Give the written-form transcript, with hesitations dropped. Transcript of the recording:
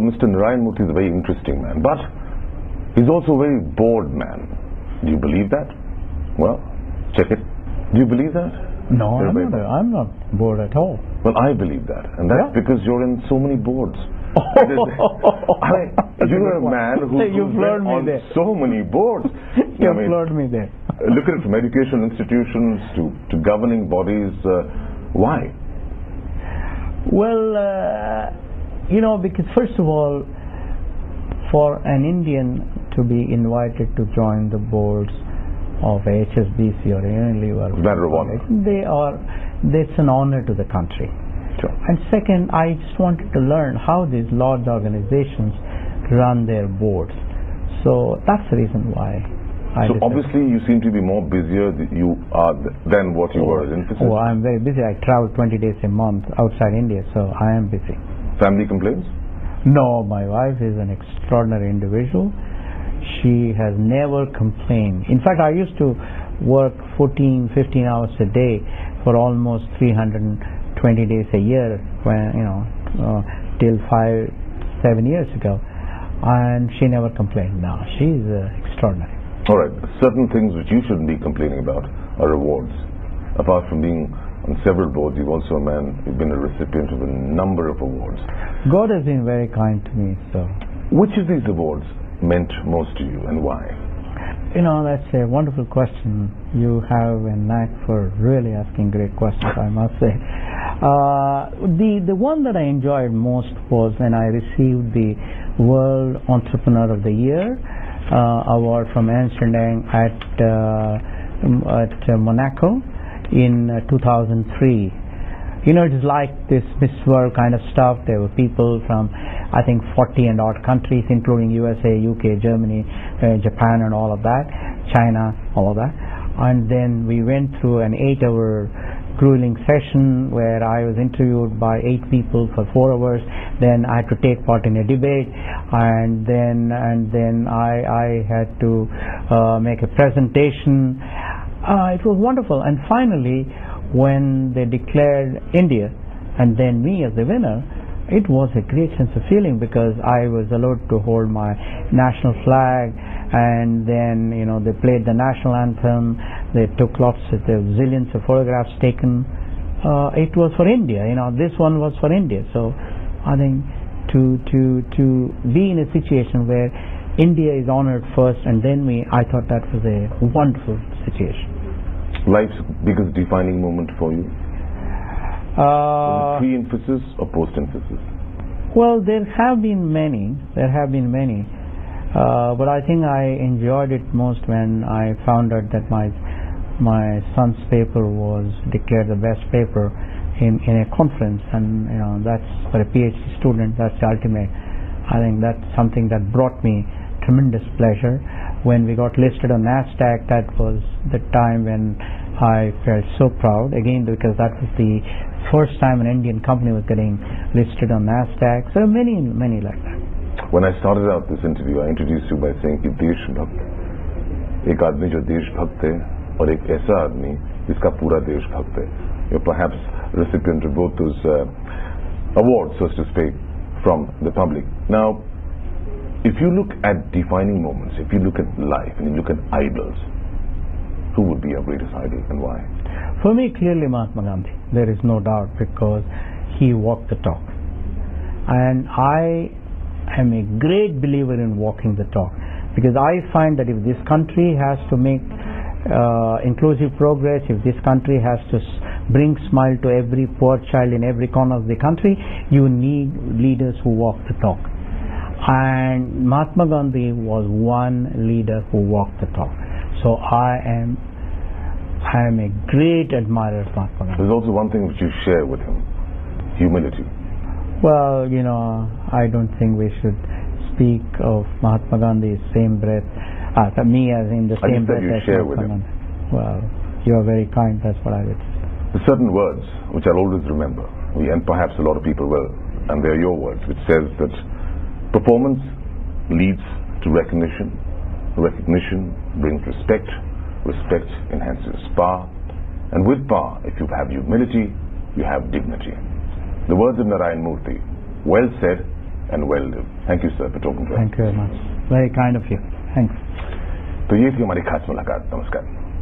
Mr. Narayan Murthy is a very interesting man, but he's also a very bored man. Do you believe that? Well, check it. Do you believe that? No, I'm not bored at all. Well, I believe that, and that's because you're in so many boards. You're a man who's been on so many boards. You floored me there. Look at it from educational institutions to governing bodies. Why? Well, because first of all, for an Indian to be invited to join the boards of HSBC or Unilever, it's an honor to the country. Sure. And second, I just wanted to learn how these large organizations run their boards. So that's the reason why. So obviously you seem to be more busier than what you were in Infosys. Oh, I'm very busy. I travel 20 days a month outside India, so I am busy. Family complaints? No, my wife is an extraordinary individual. She has never complained. In fact, I used to work 14, 15 hours a day for almost 320 days a year, till 5-7 years ago, and she never complained. Now she's extraordinary. All right, certain things which you shouldn't be complaining about are rewards. Apart from being on several boards, you've also you've been a recipient of a number of awards. God has been very kind to me. So, which of these awards meant most to you, and why? That's a wonderful question. You have a knack for really asking great questions, I must say. The one that I enjoyed most was when I received the World Entrepreneur of the Year award from Ernst & Young at Monaco in 2003. It is like this Miss World kind of stuff. There were people from, I think, 40 and odd countries, including USA, UK, Germany, Japan and all of that, China, all of that. And then we went through an 8-hour grueling session where I was interviewed by 8 people for 4 hours. Then I had to take part in a debate, and then I had to make a presentation. It was wonderful. And finally, when they declared India and then me as the winner, it was a great sense of feeling because I was allowed to hold my national flag, and then they played the national anthem. They took zillions of photographs taken. It was for India. This one was for India. So I think to be in a situation where India is honored first and then me, I thought that was a wonderful situation. Life's biggest defining moment for you? Pre-Infosys or post-Infosys? Well, there have been many. But I think I enjoyed it most when I found out that my son's paper was declared the best paper in a conference, and that's for a PhD student. That's the ultimate. I think that's something that brought me tremendous pleasure. When we got listed on NASDAQ, that was the time when I felt so proud, again because that was the first time an Indian company was getting listed on NASDAQ. So many like that. When I started out this interview, I introduced you by saying कि देशभक्त, एक आदमी जो देशभक्त है और एक ऐसा आदमी जिसका पूरा देश भक्त है. You're perhaps recipient of both those awards, so to speak, from the public. Now, if you look at defining moments, if you look at life and you look at idols, who would be your greatest idol and why? For me, clearly Mahatma Gandhi. There is no doubt, because he walked the talk. And I am a great believer in walking the talk, because I find that if this country has to make inclusive progress, if this country has to bring smile to every poor child in every corner of the country, you need leaders who walk the talk. And Mahatma Gandhi was one leader who walked the talk. So I am a great admirer of Mahatma Gandhi. There's also one thing which you share with him: humility. Well, I don't think we should speak of Mahatma Gandhi same breath, me as in the same breath as Mahatma Gandhi. Well, you are very kind. That's what I would say. There's certain words which I'll always remember, and perhaps a lot of people will, and they're your words, which says that performance leads to recognition. Recognition brings respect. Respect enhances power. And with power, if you have humility, you have dignity. The words of Narayan Murthy, well said, and well lived. Thank you, sir, for talking to us. Thank you very much. Very kind of you. Thanks. तो ये थी हमारी खास मुलाकात. नमस्कार.